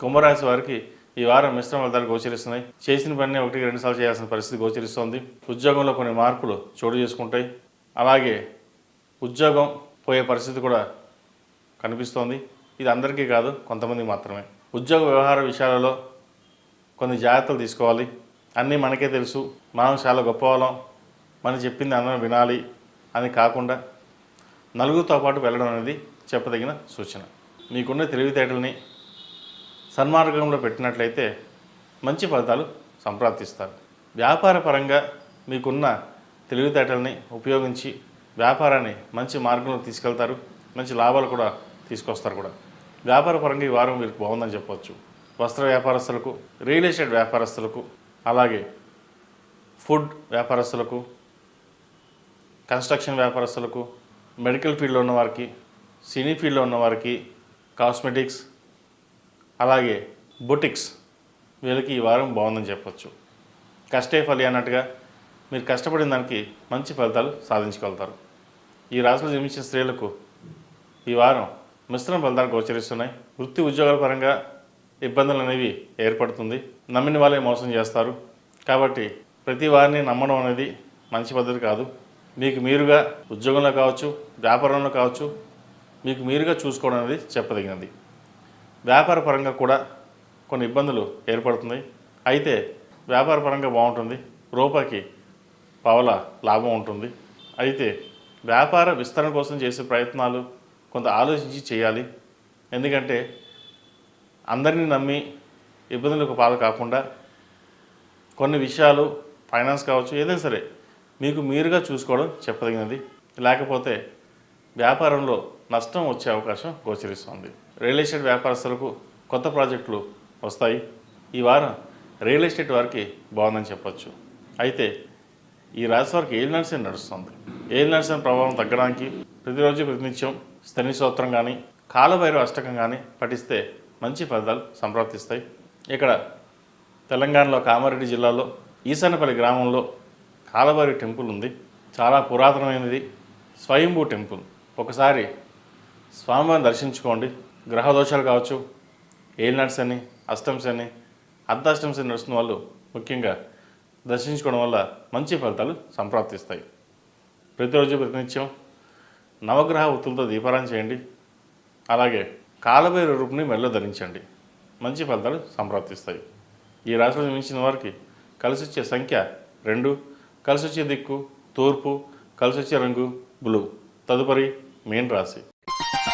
కుంభరాశి వారికి ఈ వారం మిశ్రమ ఫలితాలు గోచరిస్తున్నాయి. చేసిన పని 1-2 సార్లు చేయాల్సిన పరిస్థితి గోచరిస్తోంది. ఉద్యోగంలో కొన్ని మార్పులు చోటు చేసుకుంటాయి. అలాగే ఉద్యోగం పోయే పరిస్థితి కూడా కనిపిస్తోంది. ఇది అందరికీ కాదు, కొంతమంది మాత్రమే. ఉద్యోగ వ్యవహార విషయాలలో కొన్ని జాగ్రత్తలు తీసుకోవాలి. అన్నీ మనకే తెలుసు, మనం చాలా గొప్పవాళ్ళం, మనం చెప్పింది అందరం వినాలి అని కాకుండా నలుగురితో పాటు వెళ్ళడం అనేది చెప్పదగిన సూచన. మీకున్న తెలివితేటల్ని సన్మార్గంలో పెట్టినట్లయితే మంచి ఫలితాలు సంప్రాప్తిస్తారు. వ్యాపార పరంగా మీకున్న తెలివితేటల్ని ఉపయోగించి వ్యాపారాన్ని మంచి మార్గంలో తీసుకెళ్తారు. మంచి లాభాలు కూడా తీసుకొస్తారు కూడా. వ్యాపార పరంగా ఈ వారం వీరికి బాగుందని చెప్పవచ్చు. వస్త్ర వ్యాపారస్తులకు, రియల్ ఎస్టేట్ వ్యాపారస్తులకు, అలాగే ఫుడ్ వ్యాపారస్తులకు, కన్స్ట్రక్షన్ వ్యాపారస్తులకు, మెడికల్ ఫీల్డ్లో ఉన్నవారికి, సినీ ఫీల్డ్లో ఉన్నవారికి, కాస్మెటిక్స్, అలాగే బొటిక్స్, వీళ్ళకి ఈ వారం బాగుందని చెప్పచ్చు. కష్టే ఫలి అన్నట్టుగా మీరు కష్టపడిన దానికి మంచి ఫలితాలు సాధించగలుగుతారు. ఈ రాశిలో జన్మించిన స్త్రీలకు ఈ వారం మిశ్రమ ఫలితాలు గోచరిస్తున్నాయి. వృత్తి ఉద్యోగాల పరంగా ఇబ్బందులు అనేవి ఏర్పడుతుంది. నమ్మిన వాళ్ళే మోసం చేస్తారు. కాబట్టి ప్రతి వారిని నమ్మడం అనేది మంచి పద్ధతి కాదు. మీకు మీరుగా ఉద్యోగంలో కావచ్చు, వ్యాపారంలో కావచ్చు, మీకు మీరుగా చూసుకోవడం అనేది చెప్పదగినది. వ్యాపార పరంగా కూడా కొన్ని ఇబ్బందులు ఏర్పడుతున్నాయి. అయితే వ్యాపార పరంగా బాగుంటుంది. రూపాయికి పావల లాభం ఉంటుంది. అయితే వ్యాపార విస్తరణ కోసం చేసే ప్రయత్నాలు కొంత ఆలోచించి చేయాలి. ఎందుకంటే అందరినీ నమ్మి ఇబ్బందులకు పాలు కాకుండా కొన్ని విషయాలు, ఫైనాన్స్ కావచ్చు, ఏదైనా సరే మీకు మీరుగా చూసుకోవడం చెప్పదగినది. లేకపోతే వ్యాపారంలో నష్టం వచ్చే అవకాశం గోచరిస్తుంది. రియల్ ఎస్టేట్ వ్యాపారస్తులకు కొత్త ప్రాజెక్టులు వస్తాయి. ఈ వారం రియల్ ఎస్టేట్ వారికి బాగుందని చెప్పచ్చు. అయితే ఈ రాశి వారికి ఏలినాటి నడుస్తుంది. ఏలినాటి ప్రభావం తగ్గడానికి ప్రతిరోజు ప్రతినిత్యం శని స్తోత్రం కానీ, కాలభైరవ అష్టకం కానీ పఠిస్తే మంచి ఫలితాలు సంప్రాప్తిస్తాయి. ఇక్కడ తెలంగాణలో కామారెడ్డి జిల్లాలో ఈశానపల్లి గ్రామంలో కాలభైరవ టెంపుల్ ఉంది. చాలా పురాతనమైనది, స్వయంభూ టెంపుల్. ఒకసారి స్వామివారిని దర్శించుకోండి. గ్రహ దోషాలు కావచ్చు, ఏలినాటి శని, అష్టమ శని, అర్ధాష్టమ శని నడుస్తున్న వాళ్ళు ముఖ్యంగా దర్శించుకోవడం వల్ల మంచి ఫలితాలు సంప్రాప్తిస్తాయి. ప్రతిరోజు ప్రతినిత్యం నవగ్రహ ఒత్తులతో దీపారాధన చేయండి. అలాగే కాలభైరవ రూపుని మెడలో ధరించండి. మంచి ఫలితాలు సంప్రాప్తిస్తాయి. ఈ రాశిలో జన్మించిన వారికి కలిసి వచ్చే సంఖ్య 2, కలిసి వచ్చే దిక్కు తూర్పు, కలిసి వచ్చే రంగు బ్లూ. తదుపరి మీన రాశి.